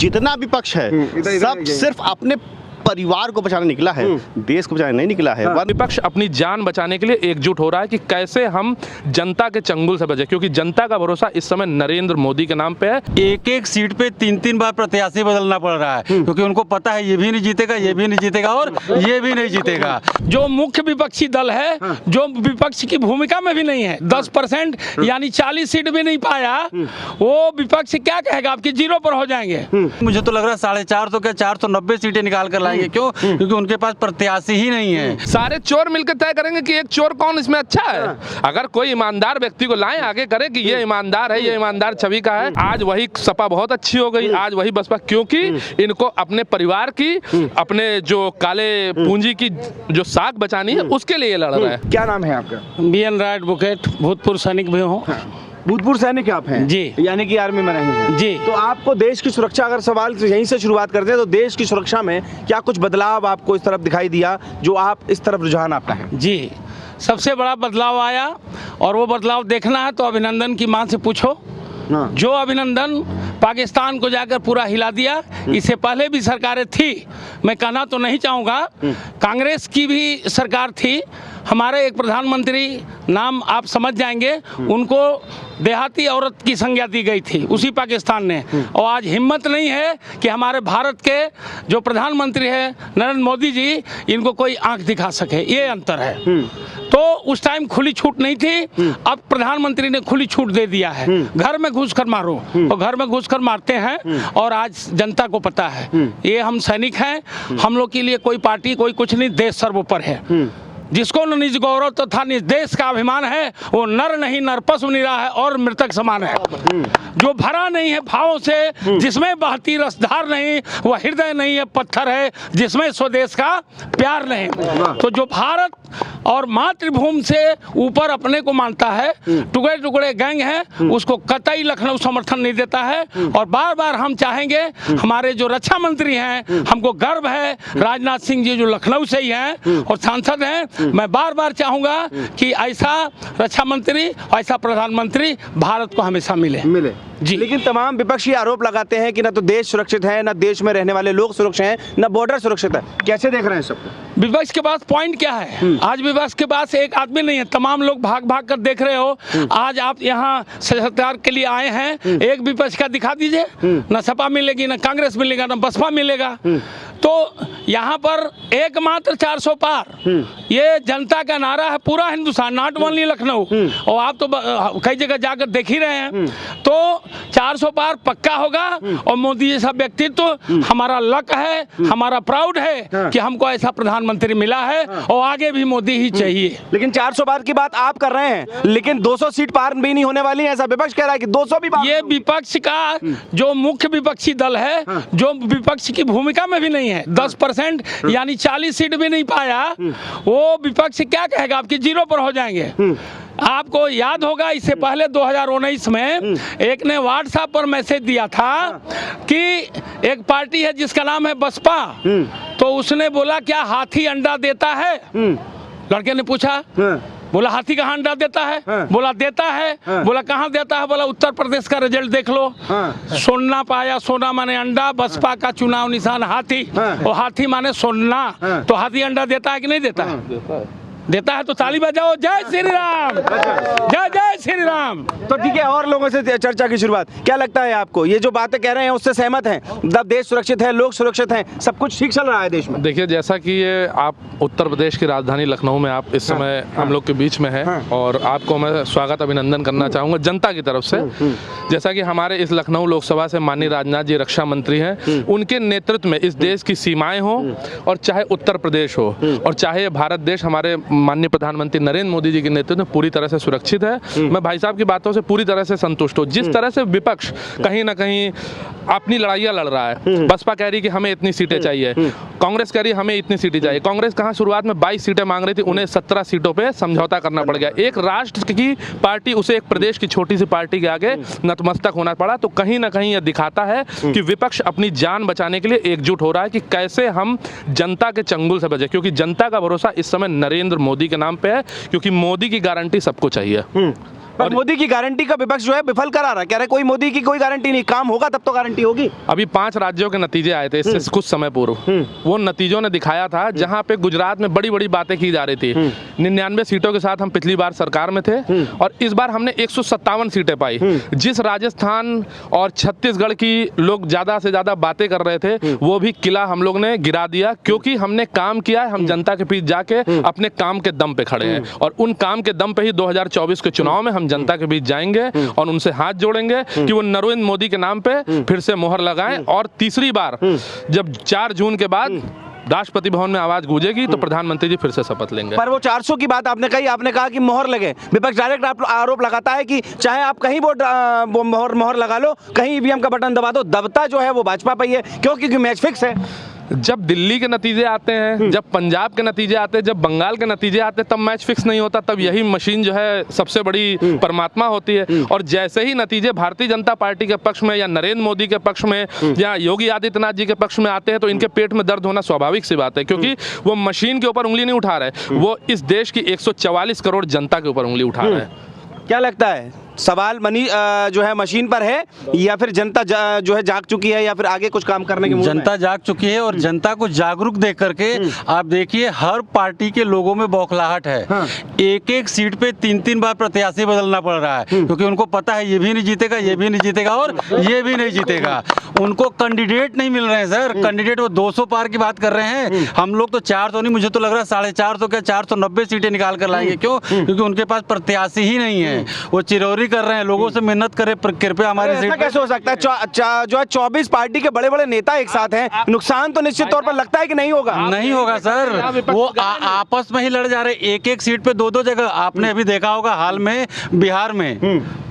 जितना विपक्ष है सब सिर्फ अपने परिवार को बचाने निकला है, देश को बचाने नहीं निकला है। विपक्ष अपनी जान बचाने के लिए एकजुट हो रहा है कि कैसे हम जनता के चंगुल से बचे, क्योंकि जनता का भरोसा इस समय नरेंद्र मोदी के नाम पे है। एक एक सीट पे 3-3 बार प्रत्याशी बदलना पड़ रहा है, क्योंकि उनको पता है ये भी नहीं जीतेगा, ये भी नहीं जीतेगा और ये भी नहीं जीतेगा। जो मुख्य विपक्षी दल है, जो विपक्ष की भूमिका में भी नहीं है, 10% यानी 40 सीट भी नहीं पाया, वो विपक्ष क्या कहेगा, आपकी 0 पर हो जाएंगे। मुझे तो लग रहा है 450 क्या 490 सीटें निकाल कर लाएंगे। क्यों? क्योंकि उनके पास प्रत्याशी ही नहीं है। सारे चोर मिलकर तय करेंगे कि एक चोर कौन इसमें अच्छा है। अगर कोई ईमानदार व्यक्ति को लाएं, आगे करे कि ये ईमानदार है, ये ईमानदार छवि का है। आज वही सपा बहुत अच्छी हो गई, आज वही बसपा, क्योंकि इनको अपने परिवार की, अपने जो काले पूंजी की जो साख बचानी है, उसके लिए लड़ रहा है। क्या नाम है आपका? BN राइट बुकेट, भूतपूर्व सैनिक भी हूँ। भूतपूर्व सैनिक आप हैं जी, यानी कि आर्मी में नहीं हैं जी। तो आपको देश की सुरक्षा, अगर सवाल यहीं से शुरुआत करते हैं तो देश की सुरक्षा में क्या कुछ बदलाव आपको इस तरफ दिखाई दिया जो आप इस तरफ रुझान आपका है? जी, सबसे बड़ा बदलाव आया और वो बदलाव देखना है तो अभिनंदन की मां से पूछो। जो अभिनंदन पाकिस्तान को जाकर पूरा हिला दिया, इससे पहले भी सरकारें थी, मैं कहना तो नहीं चाहूँगा, कांग्रेस की भी सरकार थी। हमारे एक प्रधानमंत्री, नाम आप समझ जाएंगे, उनको देहाती औरत की संज्ञा दी गई थी उसी पाकिस्तान ने। और आज हिम्मत नहीं है कि हमारे भारत के जो प्रधानमंत्री है नरेंद्र मोदी जी, इनको कोई आंख दिखा सके, ये अंतर है। तो उस टाइम खुली छूट नहीं थी, अब प्रधानमंत्री ने खुली छूट दे दिया है, घर में घुसकर मारो, और घर में घुसकर मारते हैं। और आज जनता को पता है, ये हम सैनिक हैं, हम लोग के लिए कोई पार्टी कोई कुछ नहीं, देश सर्वोपर है। जिसको न निज गौरव तो था निज देश का अभिमान है, वो नर नहीं नर पशु निरा है और मृतक समान है। जो भरा नहीं है भावों से, जिसमें बहती रसधार नहीं, वह हृदय नहीं है पत्थर है, जिसमें स्वदेश का प्यार नहीं। तो जो भारत और मातृभूमि से ऊपर अपने को मानता है, टुकड़े टुकड़े गैंग है, उसको कतई लखनऊ समर्थन नहीं देता है। और बार बार हम चाहेंगे, हमारे जो रक्षा मंत्री हैं, हमको गर्व है राजनाथ सिंह जी जो लखनऊ से ही हैं और सांसद हैं, मैं बार बार चाहूंगा कि ऐसा रक्षा मंत्री, ऐसा प्रधानमंत्री भारत को हमेशा मिले जी। लेकिन तमाम विपक्षी आरोप लगाते हैं कि न तो देश सुरक्षित है, न देश में रहने वाले लोग सुरक्षित हैं, न बॉर्डर सुरक्षित है। कैसे देख रहे हैं सबको? विपक्ष के पास पॉइंट क्या है? आज विपक्ष के पास एक आदमी नहीं है, तमाम लोग भाग भाग कर देख रहे हो। आज आप यहाँ सरकार के लिए आए हैं, एक विपक्ष का दिखा दीजिए, न सपा मिलेगी, न कांग्रेस मिलेगा, न बसपा मिलेगा। तो यहाँ पर एकमात्र 400 पार, ये जनता का नारा है, पूरा हिंदुस्तान, नॉट ओनली लखनऊ। और आप तो कई जगह जाकर देख ही रहे हैं। तो 400 पार पक्का होगा और मोदी जैसा व्यक्तित्व हमारा लक है, हमारा प्राउड है कि हमको ऐसा प्रधानमंत्री मिला है और आगे भी मोदी ही चाहिए। लेकिन 400 पार की बात आप कर रहे हैं, लेकिन 200 सीट पार भी नहीं होने वाली है, ऐसा विपक्ष कह रहा है कि 200 भी पार। ये विपक्ष का जो मुख्य विपक्षी दल है, जो विपक्ष की भूमिका में भी नहीं है, 10% यानी 40 सीट भी नहीं पाया, वो विपक्ष क्या कहेगा, आपकी 0 पर हो जाएंगे। आपको याद होगा, इससे पहले 2019 में एक ने व्हाट्सएप पर मैसेज दिया था कि एक पार्टी है जिसका नाम है बसपा, तो उसने बोला क्या हाथी अंडा देता है? लड़के ने पूछा, बोला हाथी कहाँ अंडा देता है? बोला देता है। बोला कहाँ देता है? बोला उत्तर प्रदेश का रिजल्ट देख लो। सोना पाया, सोना माने अंडा, बसपा का चुनाव निशान हाथी, और हाथी माने सोना। तो हाथी अंडा देता है कि नहीं देता है? देता है तो ताली बजाओ, जय श्री राम, जय जय श्री राम। तो ठीक है, और लोगों से चर्चा की शुरुआत। क्या लगता है आपको, ये जो बातें कह रहे हैं उससे सहमत हैं? मतलब देश सुरक्षित है, लोग सुरक्षित हैं, सब कुछ ठीक चल रहा है देश में? देखिए, जैसा कि ये आप उत्तर प्रदेश की राजधानी लखनऊ में आप इस समय हम लोग के बीच में है, और आपको मैं स्वागत अभिनंदन करना चाहूँगा जनता की तरफ से। जैसा कि हमारे इस लखनऊ लोकसभा से माननीय राजनाथ जी रक्षा मंत्री हैं, उनके नेतृत्व में इस देश की सीमाएं हों, और चाहे उत्तर प्रदेश हो और चाहे भारत देश हमारे माननीय प्रधानमंत्री नरेंद्र मोदी जी के नेतृत्व में पूरी तरह से सुरक्षित है। मैं भाई साहब की बातों से पूरी तरह से संतुष्ट हूँ। जिस तरह से विपक्ष कहीं ना कहीं अपनी लड़ाइयाँ लड़ रहा है, बसपा कह रही कि हमें इतनी सीटें चाहिए, कांग्रेस कह रही हमें इतनी सीटें चाहिए। कांग्रेस कहाँ शुरुआत में 22 सीटें मांग रही थी, उन्हें 17 सीटों पे समझौता करना पड़ गया। एक राष्ट्र की पार्टी, उसे एक प्रदेश की छोटी सी पार्टी के आगे नतमस्तक होना पड़ा। तो कहीं ना कहीं यह दिखाता है कि विपक्ष अपनी जान बचाने के लिए एकजुट हो रहा है कि कैसे हम जनता के चंगुल से बचे, क्योंकि जनता का भरोसा इस समय नरेंद्र मोदी के नाम पे है, क्योंकि मोदी की गारंटी सबको चाहिए। पर मोदी की गारंटी का विपक्ष जो है विफल करा रहा है, कह रहे कोई मोदी की कोई गारंटी नहीं, काम होगा तब तो गारंटी होगी। अभी 5 राज्यों के नतीजे आए थे इससे कुछ समय पूर्व। वो नतीजों ने दिखाया था जहां पे गुजरात में बड़ी बड़ी बातें की जा रही थी। 99 सीटों के साथ हम पिछली बार सरकार में थे और इस बार हमने 157 सीटें पाई। जिस राजस्थान और छत्तीसगढ़ की लोग ज्यादा से ज्यादा बातें कर रहे थे वो भी किला हम लोग ने गिरा दिया, क्योंकि हमने काम किया है। हम जनता के बीच जाके अपने काम के दम पे खड़े हैं और उन काम के दम पे ही 2024 के चुनाव में हम जनता के बीच जाएंगे और उनसे हाथ जोड़ेंगे कि वो नरेंद्र मोदी के नाम पे फिर से मोहर लगाएं। और तीसरी बार जब 4 जून के बाद राष्ट्रपति भवन में आवाज गूंजेगी तो प्रधानमंत्री जी फिर से शपथ लेंगे। पर वो 400 की बात आपने कही, आपने कहा कि मोहर लगे। विपक्ष डायरेक्ट आरोप लगाता है कि चाहे आप कहीं वो मोहर लगा लो, कहीं ईवीएम का बटन दबा दो, दबता जो है वो भाजपा पे ही है। क्योंकि मैच फिक्स है। जब दिल्ली के नतीजे आते हैं, जब पंजाब के नतीजे आते हैं, जब बंगाल के नतीजे आते हैं, तब मैच फिक्स नहीं होता। तब यही मशीन जो है सबसे बड़ी परमात्मा होती है। और जैसे ही नतीजे भारतीय जनता पार्टी के पक्ष में या नरेंद्र मोदी के पक्ष में या योगी आदित्यनाथ जी के पक्ष में आते हैं तो इनके पेट में दर्द होना स्वाभाविक सी बात है, क्योंकि वो मशीन के ऊपर उंगली नहीं उठा रहे, वो इस देश की 144 करोड़ जनता के ऊपर उंगली उठा रहे हैं। क्या लगता है, सवाल जो है मशीन पर है या फिर जनता जो है जाग चुकी है या फिर आगे कुछ काम करने के मूड में? जनता जाग चुकी है और जनता को जागरूक देख करके आप देखिए हर पार्टी के लोगों में बौखलाहट है। हाँ। एक एक सीट पे 3-3 बार प्रत्याशी बदलना पड़ रहा है, क्योंकि उनको पता है ये भी नहीं जीतेगा, ये भी नहीं जीतेगा और ये भी नहीं जीतेगा। उनको कैंडिडेट नहीं मिल रहे हैं सर। कैंडिडेट वो 200 पार की बात कर रहे हैं, हम लोग तो 400 नहीं, मुझे तो लग रहा है 450 क्या 490 सीटें निकाल कर लाएंगे। क्यों? क्योंकि उनके पास प्रत्याशी ही नहीं है। वो चिरौरी कर रहे हैं, लोगों से मेहनत करे, कृपया हमारी ऐसा सीट कैसे हो सकता है? जो है 24 पार्टी के बड़े बड़े नेता एक साथ हैं, नुकसान तो निश्चित तौर पर लगता है कि नहीं होगा। नहीं होगा सर, वो आपस में ही लड़ जा रहे। एक एक सीट पे 2-2 जगह। आपने अभी देखा होगा हाल में बिहार में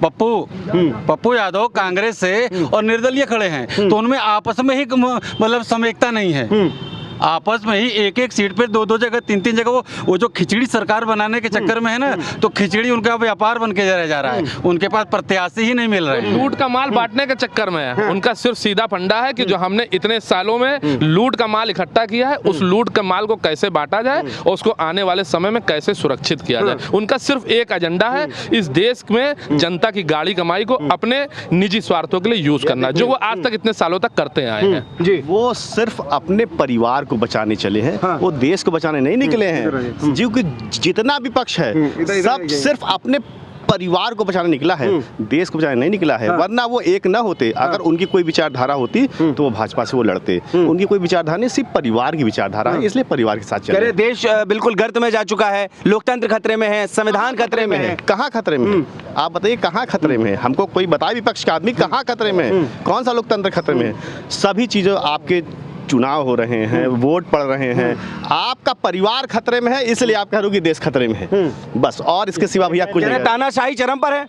पप्पू यादव कांग्रेस से और निर्दलीय खड़े हैं, तो उनमें आपस में ही मतलब समेकता नहीं है। आपस में ही एक एक सीट पे 2-2 जगह 3-3 जगह वो जो खिचड़ी सरकार बनाने के चक्कर में है ना, तो खिचड़ी उनका व्यापार बन के जा रहा है। उनके पास प्रत्याशी ही नहीं मिल रहे हैं। लूट का माल बांटने के चक्कर में है। उनका सिर्फ सीधा फंडा है कि जो हमने इतने सालों में लूट का माल इकट्ठा किया है, उस लूट के माल को कैसे बांटा जाए और उसको आने वाले समय में कैसे सुरक्षित किया जाए। उनका सिर्फ एक एजेंडा है, इस देश में जनता की गाड़ी कमाई को अपने निजी स्वार्थों के लिए यूज करना, जो वो आज तक इतने सालों तक करते आए हैं। जी, वो सिर्फ अपने परिवार को बचाने चले हैं। हाँ। वो देश को बचाने नहीं निकले हैं। जीव की जितना भी पक्ष है सब सिर्फ अपने परिवार को बचाने निकला है, देश को बचाने नहीं निकला है। वरना वो एक न होते। अगर उनकी कोई विचारधारा होती तो वो भाजपा से वो लड़ते। उनकी कोई विचारधारा नहीं, सिर्फ परिवार की विचारधारा है, इसलिए परिवार के साथ चले। देश बिल्कुल गर्त में जा चुका है, लोकतंत्र खतरे में है, संविधान खतरे में है। कहाँ खतरे में है? आप बताइए कहाँ खतरे में है? हमको कोई बताए विपक्ष का आदमी कहाँ खतरे में है? कौन सा लोकतंत्र खतरे में है? सभी चीजें आपके चुनाव हो रहे हैं, वोट पड़ रहे हैं, आपका परिवार खतरे में है, इसलिए आप कह रहे हो कि देश खतरे में है। बस, और इसके सिवा भैया कुछ नहीं। तानाशाही चरम पर है।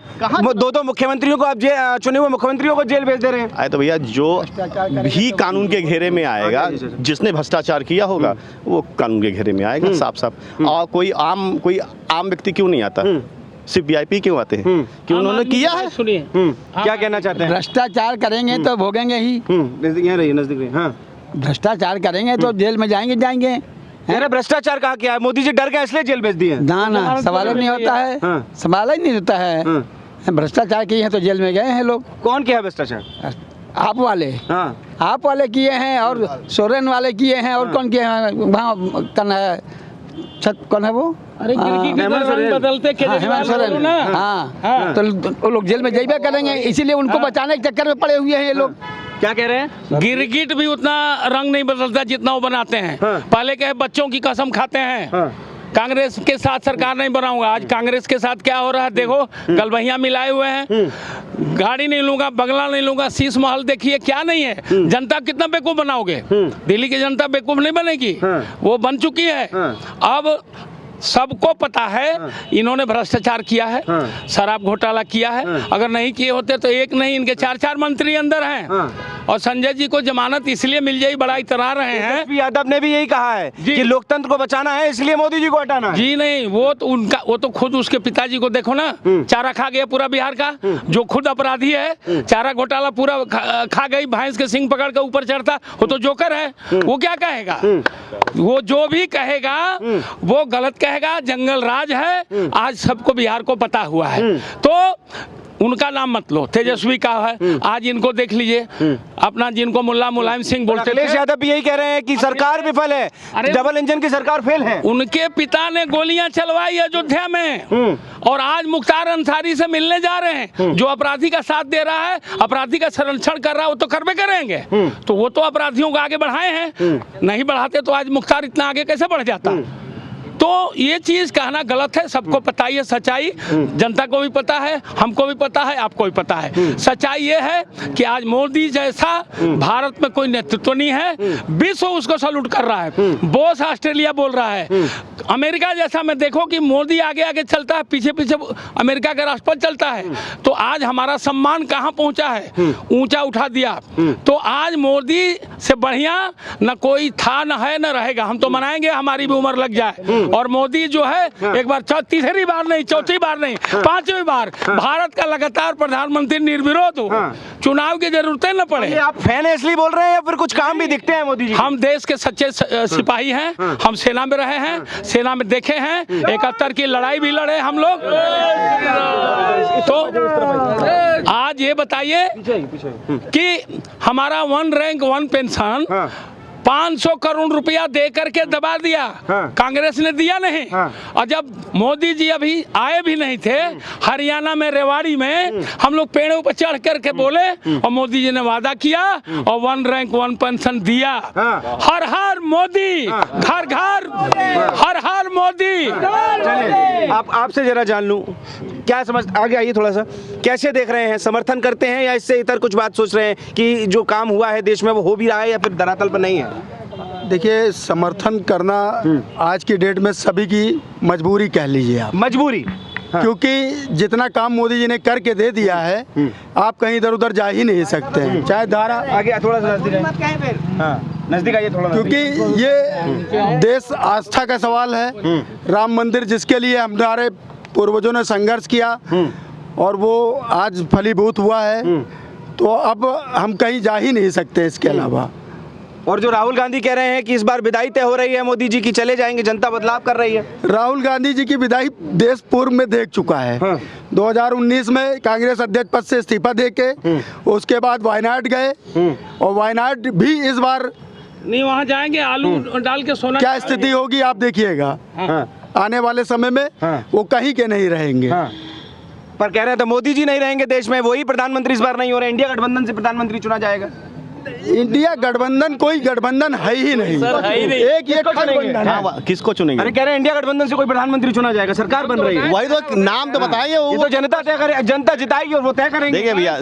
दो मुख्यमंत्रियों को आप चुने हुए मुख्यमंत्रियों को जेल भेज दे रहे हैं। अरे तो भैया जो भी कानून के घेरे में आएगा, जिसने भ्रष्टाचार किया होगा वो कानून के घेरे में आएगा साफ साफ। और कोई आम व्यक्ति क्यों नहीं आता? सिर्फ वीआईपी क्यों आते हैं? कि उन्होंने किया है। सुनिए क्या कहना चाहते हैं? भ्रष्टाचार करेंगे तो भोगेंगे ही। नजदीक। हाँ, भ्रष्टाचार करेंगे तो जेल में जाएंगे। अरे भ्रष्टाचार कहा क्या है? मोदी जी डर गए इसलिए जेल भेज दिए। ना सवाल ही नहीं होता है। हाँ। सवाल ही नहीं होता है। भ्रष्टाचार किए हैं तो जेल में गए हैं लोग। कौन किया भ्रष्टाचार? आप वाले। हाँ। आप वाले किए हैं और सोरेन वाले किए हैं और कौन किए हैं? वहाँ कौन है? कौन है वो? अरे बदलते हेमंत सोरेन। हाँ, तो वो लोग जेल में जाइए करेंगे, इसीलिए उनको बचाने के चक्कर में पड़े हुए हैं ये लोग। क्या कह रहे हैं? गिरगिट भी उतना रंग नहीं बदलता जितना वो बनाते हैं। पहले के बच्चों की कसम खाते हैं। कांग्रेस के साथ सरकार नहीं बनाऊंगा। आज कांग्रेस के साथ क्या हो रहा है देखो, गलबहियां मिलाए हुए हैं। गाड़ी नहीं लूंगा, बंगला नहीं लूंगा, शीश महल देखिए क्या नहीं है। जनता कितना बेवकूफ बनाओगे? दिल्ली की जनता बेवकूफ नहीं बनेगी, वो बन चुकी है। अब सबको पता है इन्होंने भ्रष्टाचार किया है, शराब घोटाला किया है। अगर नहीं किए होते तो एक नहीं इनके 4-4 मंत्री अंदर हैं। और संजय जी को जमानत इसलिए मिल जाए, बड़ा इतरा रहे हैं। यादव ने भी यही कहा है कि लोकतंत्र को बचाना है, इसलिए मोदी जी को हटाना है। जी नहीं, वो तो खुद उसके पिताजी को देखो ना, चारा खा गया पूरा बिहार का। जो खुद अपराधी है, चारा घोटाला पूरा खा गई, भैंस के सिंग पकड़ के ऊपर चढ़ता, वो तो जोकर है। वो क्या कहेगा? वो जो भी कहेगा वो गलत कहेगा जंगल राज है, आज सबको बिहार को पता हुआ है। तो उनका नाम मत लो, तेजस्वी का है, आज इनको देख लीजिए, अपना जिनको मुल्ला मुलायम सिंह बोलते थे, अखिलेश यादव भी यही कह रहे हैं कि सरकार विफल है, अरे डबल इंजन की सरकार फेल है। उनके पिता ने गोलियां चलवाई अयोध्या में, और आज मुख्तार अंसारी से मिलने जा रहे हैं। जो अपराधी का साथ दे रहा है, अपराधी का संरक्षण कर रहा है, वो तो करबे करेंगे। तो वो तो अपराधियों को आगे बढ़ाए हैं, नहीं बढ़ाते तो आज मुख्तार इतना आगे कैसे बढ़ जाता। तो ये चीज कहना गलत है। सबको पता ही है सच्चाई, जनता को भी पता है, हमको भी पता है, आपको भी पता है। सच्चाई ये है कि आज मोदी जैसा भारत में कोई नेतृत्व नहीं है, विश्व उसको सल्यूट कर रहा है। बोस ऑस्ट्रेलिया बोल रहा है, अमेरिका जैसा में देखो कि मोदी आगे आगे चलता है, पीछे पीछे अमेरिका का राष्ट्रपति चलता है। तो आज हमारा सम्मान कहाँ पहुंचा है, ऊंचा उठा दिया। तो आज मोदी से बढ़िया न कोई था, न है, न रहेगा। हम तो मनाएंगे हमारी भी उम्र लग जाए, और मोदी जो है एक बार तीसरी बार नहीं, चौथी बार नहीं, पांचवी बार भारत का लगातार प्रधानमंत्री निर्विरोध हो, चुनाव की जरूरतें न पड़े। आप फैन है इसलिए बोल रहे हैं या फिर कुछ काम भी दिखते हैं मोदी जी? हम देश के सच्चे सिपाही हैं, हम सेना में रहे हैं, सेना में देखे हैं, 71 की लड़ाई भी लड़े हम लोग। तो आज ये बताइए कि हमारा 1 रैंक 1 पेंशन 500 करोड़ रुपया दे करके दबा दिया, कांग्रेस ने दिया नहीं। और जब मोदी जी अभी आए भी नहीं थे, हरियाणा में रेवाड़ी में हम लोग पेड़ों पर चढ़ करके बोले, और मोदी जी ने वादा किया और 1 रैंक 1 पेंशन दिया। हर हर मोदी, घर घर हर हर मोदी। आपसे जरा जान लूं, क्या समझ, आगे आइए थोड़ा सा, कैसे देख रहे हैं, समर्थन करते हैं या इससे इतर कुछ बात सोच रहे हैं कि जो काम हुआ है देश में वो हो भी रहा है या फिर धरातल पर नहीं है? देखिए, समर्थन करना आज की डेट में सभी की मजबूरी कह लीजिए आप, मजबूरी। क्योंकि जितना काम मोदी जी ने करके दे दिया है, आप कहीं इधर उधर जा ही नहीं सकते हैं। चाहे धारा आगे थोड़ा सा नजदीक आइए, नजदीक आइए थोड़ा, क्योंकि ये देश आस्था का सवाल है। राम मंदिर जिसके लिए हमारे पूर्वजों ने संघर्ष किया और वो आज फलीभूत हुआ है, तो अब हम कहीं जा ही नहीं सकते इसके अलावा। और जो राहुल गांधी कह रहे हैं कि इस बार विदाई तय हो रही है मोदी जी की, चले जाएंगे, जनता बदलाव कर रही है। राहुल गांधी जी की विदाई देश पूर्व में देख चुका है। 2019 में कांग्रेस अध्यक्ष पद से इस्तीफा देके उसके बाद वायनाड गए, और वायनाड भी इस बार नहीं, वहाँ जाएंगे आलू डाल के सोना। क्या स्थिति होगी आप देखिएगा, आने वाले समय में वो कहीं के नहीं रहेंगे। पर कह रहे हैं तो मोदी जी नहीं रहेंगे देश में, वही प्रधानमंत्री इस बार नहीं हो रहे, इंडिया गठबंधन से प्रधानमंत्री चुना जाएगा। इंडिया गठबंधन कोई गठबंधन है ही नहीं, एक ये गठबंधन है। किसको चुनेंगे? अरे कह रहे हैं इंडिया गठबंधन से कोई प्रधानमंत्री चुना जाएगा, सरकार बन रही है। वही तो नाम तो बताइए, ये वो तो जनता तय करे, जनता जिताएगी और वो तय करेंगे। देखिए भैया,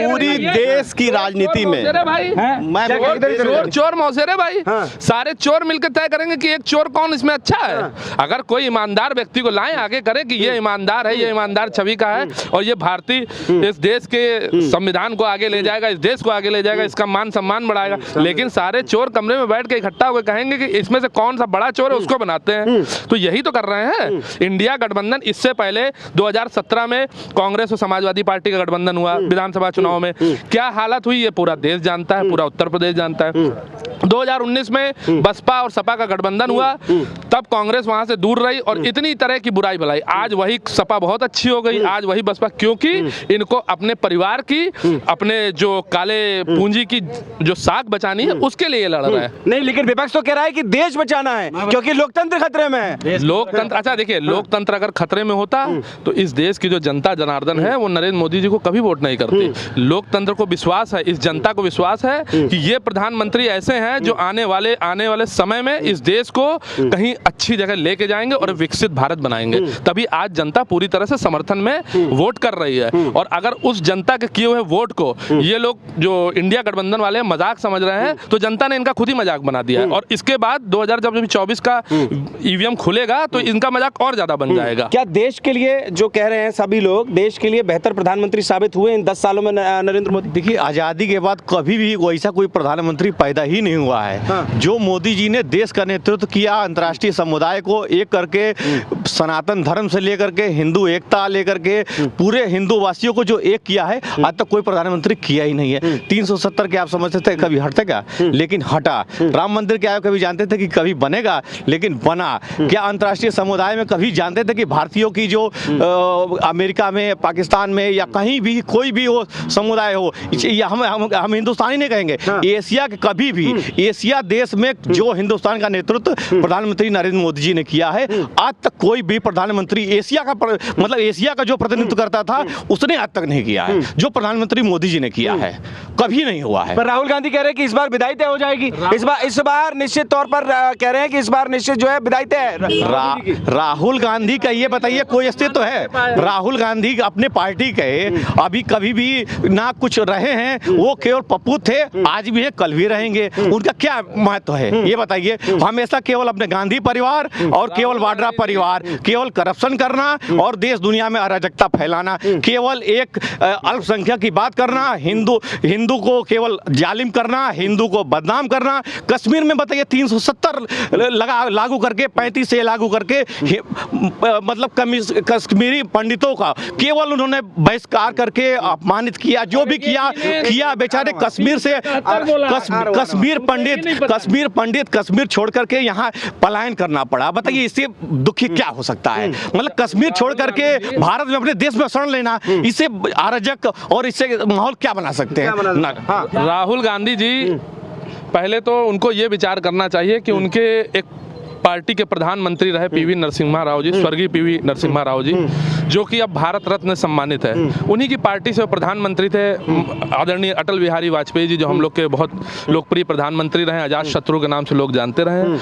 पूरी देश की राजनीति में चोर चोर मौसेरे भाई, सारे चोर मिलकर तय करेंगे कि एक चोर कौन इसमें अच्छा है। अगर कोई ईमानदार व्यक्ति को लाएं आगे करे कि ये ईमानदार है, ये ईमानदार छवि का है, और ये भारतीय इस देश के संविधान को आगे ले जाएगा, इस देश को आगे ले जाएगा, इसका मान सम्मान बढ़ाएगा। लेकिन सारे चोर कमरे में बैठ के इकट्ठा होकर कहेंगे कि इसमें से कौन सा बड़ा चोर है उसको बनाते हैं। तो यही तो कर रहे हैं इंडिया गठबंधन। इससे पहले 2017 में कांग्रेस और समाजवादी पार्टी का गठबंधन हुआ विधानसभा चुनाव में, क्या हालत हुई ये पूरा देश जानता है, पूरा उत्तर प्रदेश जानता है। 2019 में बसपा और सपा का गठबंधन हुआ, तब कांग्रेस वहां से दूर रही और इतनी तरह की बुराई भलाई। आज वही सपा बहुत अच्छी हो गई, आज वही बसपा, क्योंकि इनको अपने परिवार की, अपने जो काले पूंजी की जो साख बचानी है उसके लिए लड़ रहा है। नहीं, लेकिन विपक्ष तो कह रहा है कि देश बचाना है क्योंकि लोकतंत्र खतरे में है। लोकतंत्र, अच्छा देखिए, लोकतंत्र अगर खतरे में होता तो इस देश की जो जनता जनार्दन है वो नरेंद्र मोदी जी को कभी वोट नहीं करती। लोकतंत्र को विश्वास है, इस जनता को विश्वास है कि ये प्रधानमंत्री ऐसे हैं जो आने वाले समय में इस देश को कहीं अच्छी जगह लेके जाएंगे और विकसित भारत बनाएंगे। तभी आज जनता पूरी तरह से समर्थन में वोट कर रही है। और अगर उस जनता के किए हुए वोट को ये लोग जो इंडिया गठबंधन वाले मजाक समझ रहे हैं, तो जनता ने इनका खुद ही मजाक बना दिया है। और इसके बाद 2024 का ईवीएम खुलेगा तो इनका मजाक और ज्यादा बन जाएगा। क्या देश के लिए जो कह रहे हैं सभी लोग, देश के लिए बेहतर प्रधानमंत्री साबित हुए इन 10 सालों में नरेंद्र मोदी? देखिए, आज़ादी के बाद कभी भी वैसा कोई प्रधानमंत्री पैदा ही नहीं हुआ है। जो मोदी जी ने देश का नेतृत्व किया, अंतर्राष्ट्रीय समुदाय को एक करके, सनातन धर्म से लेकर के हिंदू एकता लेकर के पूरे हिंदू वासियों को जो एक किया है, आज तक कोई प्रधानमंत्री किया ही नहीं है। 370 के आप समझते थे कभी हटते क्या, लेकिन हटा। राम मंदिर क्या है कभी जानते थे कि कभी बनेगा, लेकिन बना। क्या अंतर्राष्ट्रीय समुदाय में कभी जानते थे कि भारतीयों की जो अमेरिका में, पाकिस्तान में या कहीं भी कोई भी हो समुदाय हो, या हम हिंदुस्तानी नहीं कहेंगे, एशिया के कभी भी एशिया देश में जो हिंदुस्तान का नेतृत्व प्रधानमंत्री नरेंद्र मोदी जी ने किया है, आज तक कोई भी प्रधानमंत्री एशिया का मतलब एशिया का जो प्रतिनिधित्व करता था उसने आज तक नहीं किया है जो प्रधानमंत्री मोदी जी ने किया है, कभी नहीं हुआ है। पर राहुल गांधी कह रहे हैं कि इस बार विदाई तय हो जाएगी, इस बार निश्चित तौर पर कह रहे हैं कि इस बार निश्चित जो है विदाई तय है। राहुल गांधी का ये बताइए कोई अस्तित्व है? राहुल गांधी अपने पार्टी के अभी कभी भी ना कुछ रहे हैं, वो केवल पप्पू थे, आज भी है, कल भी रहेंगे। उनका क्या महत्व है ये बताइए? हमेशा केवल अपने गांधी परिवार और केवल वाड्रा परिवार, केवल करप्शन करना और देश दुनिया में अराजकता फैलाना, केवल एक अल्पसंख्यक की बात करना, हिंदू को केवल जालिम करना, हिंदू को बदनाम करना। कश्मीर में बताइए 370 लागू करके 35 से लागू करके मतलब कश्मीरी पंडितों का केवल उन्होंने बहिष्कार करके अपमानित किया, जो भी किया बेचारे कश्मीर से कश्मीर पंडित कश्मीर छोड़ करके यहाँ पलायन करना पड़ा। बताइए इससे दुखी क्या हो सकता है? मतलब कश्मीर छोड़ करके भारत में अपने देश में शरण लेना, इससे अराजक और इससे माहौल क्या बना सकते हैं? राहुल गांधी जी पहले तो उनको ये विचार करना चाहिए कि उनके एक पार्टी के प्रधानमंत्री रहे पीवी नरसिम्हा राव जी, स्वर्गीय पीवी नरसिम्हा राव जी, जो कि अब भारत रत्न सम्मानित है। उन्हीं की पार्टी से वो प्रधानमंत्री थे। आदरणीय अटल बिहारी वाजपेयी जी, जो हम लोग के बहुत लोकप्रिय प्रधानमंत्री रहे, अजात शत्रु के नाम से लोग जानते रहे,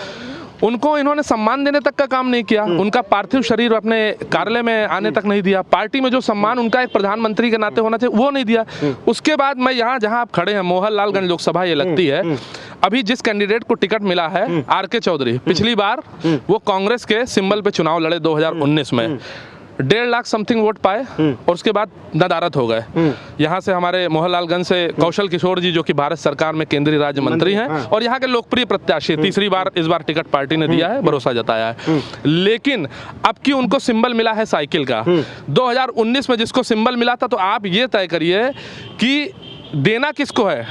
उनको इन्होंने सम्मान देने तक का काम नहीं किया। उनका पार्थिव शरीर अपने कार्यालय में आने तक नहीं दिया। पार्टी में जो सम्मान उनका एक प्रधानमंत्री के नाते होना चाहिए वो नहीं दिया। उसके बाद मैं यहाँ जहाँ आप खड़े हैं, मोहनलालगंज लोकसभा ये लगती है, अभी जिस कैंडिडेट को टिकट मिला है आर.के. चौधरी, पिछली बार वो कांग्रेस के सिंबल पे चुनाव लड़े 2019 में, 1.5 लाख समथिंग वोट पाए और उसके बाद नदारत हो गए। यहाँ से हमारे मोहनलालगंज से कौशल किशोर जी, जो कि भारत सरकार में केंद्रीय राज्य मंत्री हैं और यहाँ के लोकप्रिय प्रत्याशी, तीसरी बार इस बार टिकट पार्टी ने दिया है, भरोसा जताया है। लेकिन अब की उनको सिंबल मिला है साइकिल का। 2019 में जिसको सिंबल मिला था, तो आप ये तय करिए कि देना किसको है?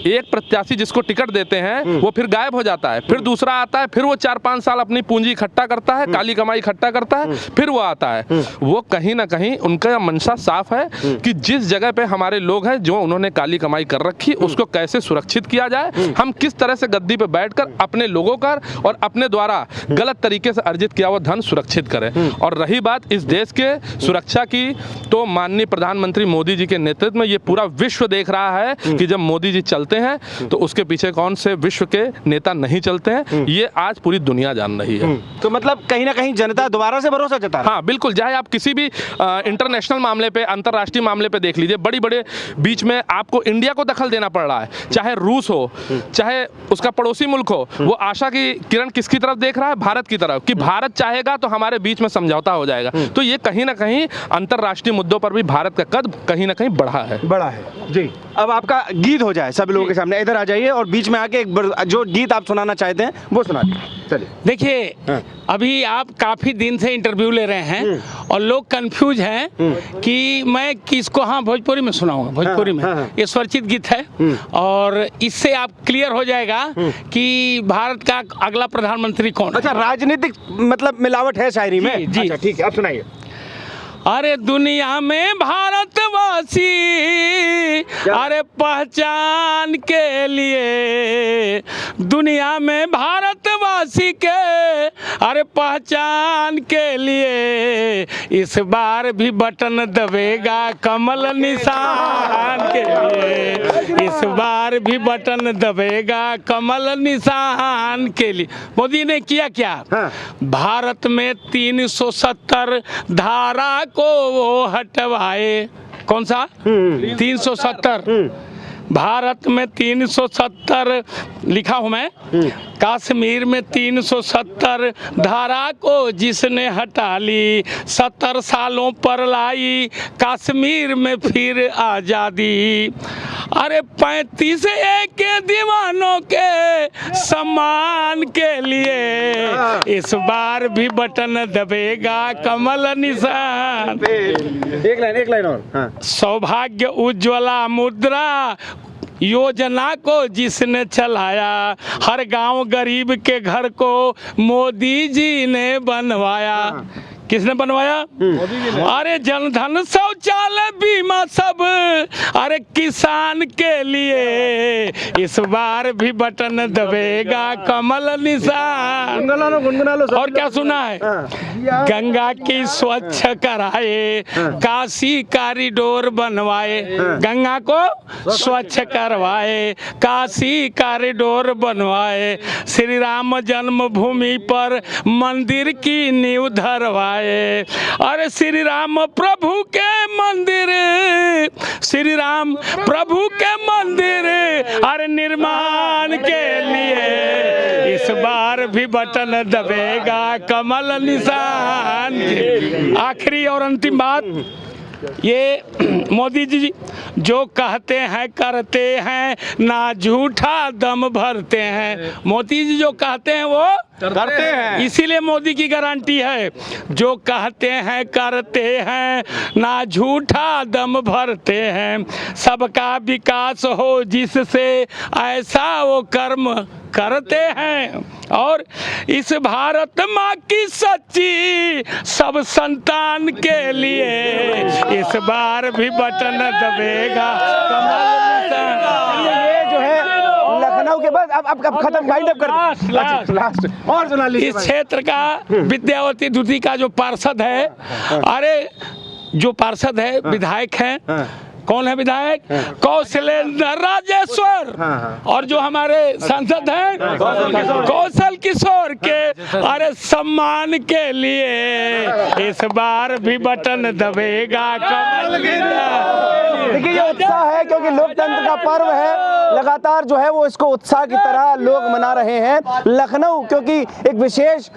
एक प्रत्याशी जिसको टिकट देते हैं वो फिर गायब हो जाता है, फिर दूसरा आता है, फिर वो 4-5 साल अपनी पूंजी इकट्ठा करता है, काली कमाई इकट्ठा करता है, फिर वो आता है। वो कहीं ना कहीं उनका मंशा साफ है कि जिस जगह पे हमारे लोग हैं, जो उन्होंने काली कमाई कर रखी, उसको कैसे सुरक्षित किया जाए, हम किस तरह से गद्दी पे बैठकर अपने लोगों का और अपने द्वारा गलत तरीके से अर्जित किया हुआ धन सुरक्षित करें। और रही बात इस देश के सुरक्षा की, तो माननीय प्रधानमंत्री मोदी जी के नेतृत्व में ये पूरा विश्व देख रहा है कि जब मोदी जी चलते हैं तो उसके पीछे कौन से विश्व के नेता नहीं चलते हैं, ये आज पूरी दुनिया जान रही है। तो मतलब कहीं ना कहीं जनता दोबारा से भरोसा जता रही है। हाँ बिल्कुल, चाहे आप किसी भी इंटरनेशनल मामले पे, अंतर्राष्ट्रीय मामले पे देख लीजिए, बड़ी बड़े बीच में आपको इंडिया को दखल देना पड़ रहा है, चाहे रूस हो, चाहे उसका पड़ोसी मुल्क हो, वो आशा की किरण किसकी तरफ देख रहा है? भारत की तरफ, कि भारत चाहेगा तो हमारे बीच में समझौता हो जाएगा। तो ये कहीं ना कहीं अंतर्राष्ट्रीय मुद्दों पर भी भारत का कद कहीं ना कहीं बढ़ा है जी। अब आपका गीत हो जाए सब लोगों के सामने, इधर आ जाइए और बीच में आके एक जो गीत आप सुनाना चाहते हैं वो सुना दीजिए। चलिए। देखिए, अभी आप काफ़ी दिन से इंटरव्यू ले रहे हैं और लोग कंफ्यूज हैं कि मैं किसको, हाँ भोजपुरी में सुनाऊंगा, भोजपुरी में ये स्वरचित गीत है और इससे आप क्लियर हो जाएगा कि भारत का अगला प्रधानमंत्री कौन। अच्छा, राजनीतिक मतलब मिलावट है शायरी में? जी। अच्छा ठीक है, आप सुनाइए। अरे दुनिया में भारतवासी, अरे पहचान के लिए, दुनिया में भारतवासी के अरे पहचान के लिए, इस बार भी बटन दबेगा कमल निशान के लिए, इस बार भी बटन दबेगा कमल निशान के लिए। मोदी ने किया क्या? भारत में 370 धारा को वो हटवाए। कौन सा? 370। भारत में 370 लिखा हूं मैं, कश्मीर में 370 धारा को जिसने हटा ली, 70 सालों पर लाई कश्मीर में फिर आज़ादी। अरे 35 के दीवानों के सम्मान के लिए, इस बार भी बटन दबेगा कमल निशान। एक लाइन और। सौभाग्य उज्ज्वला मुद्रा योजना को जिसने चलाया, हर गांव गरीब के घर को मोदी जी ने बनवाया। किसने बनवाया? अरे जनधन शौचालय बीमा सब, अरे किसान के लिए इस बार भी बटन दबेगा कमल निशान। गुनगुना लो और क्या सुना है? गंगा की स्वच्छ कराए, काशी कॉरिडोर बनवाए, गंगा को स्वच्छ करवाए, काशी कॉरिडोर बनवाए, श्री राम जन्मभूमि पर मंदिर की नींव धरवाए। अरे श्री राम प्रभु के मंदिर, श्री राम प्रभु के मंदिर अरे निर्माण के लिए इस बार भी बटन दबेगा कमल निशान। आखिरी और अंतिम बात, ये मोदी जी जो कहते हैं करते हैं, ना झूठा दम भरते हैं। मोदी जी जो कहते हैं वो करते हैं, इसीलिए मोदी की गारंटी है, जो कहते हैं करते हैं, ना झूठा दम भरते हैं। सबका विकास हो जिससे ऐसा वो कर्म करते हैं। और इस भारत माँ की सच्ची सब संतान के लिए इस बार भी बटन दबेगा कमल निशान। ये जो है लखनऊ के बाद अब खत्म, वाइंड अप कर लास्ट और सुना लीजिए। इस क्षेत्र का विद्यावती द्वितीय का जो पार्षद है, अरे जो पार्षद है विधायक है, कौन है विधायक? कौशलेंद्र राजेश्वर। और जो हमारे सांसद हैं कौशल किशोर के अरे सम्मान के लिए इस बार भी बटन दबेगा कमल निशान। देखिए ये उत्साह है क्योंकि लोकतंत्र का पर्व है, लगातार जो है वो इसको उत्साह की तरह लोग मना रहे हैं। लखनऊ क्योंकि एक विशेष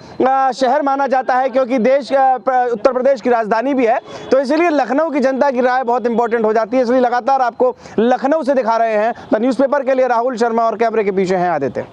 शहर माना जाता है, क्योंकि देश उत्तर प्रदेश की राजधानी भी है, तो इसलिए लखनऊ की जनता की राय बहुत इंपॉर्टेंट हो जाती है। इसलिए लगातार आपको लखनऊ से दिखा रहे हैं। द न्यूज़पेपर के लिए राहुल शर्मा और कैमरे के पीछे हैं आदित्य।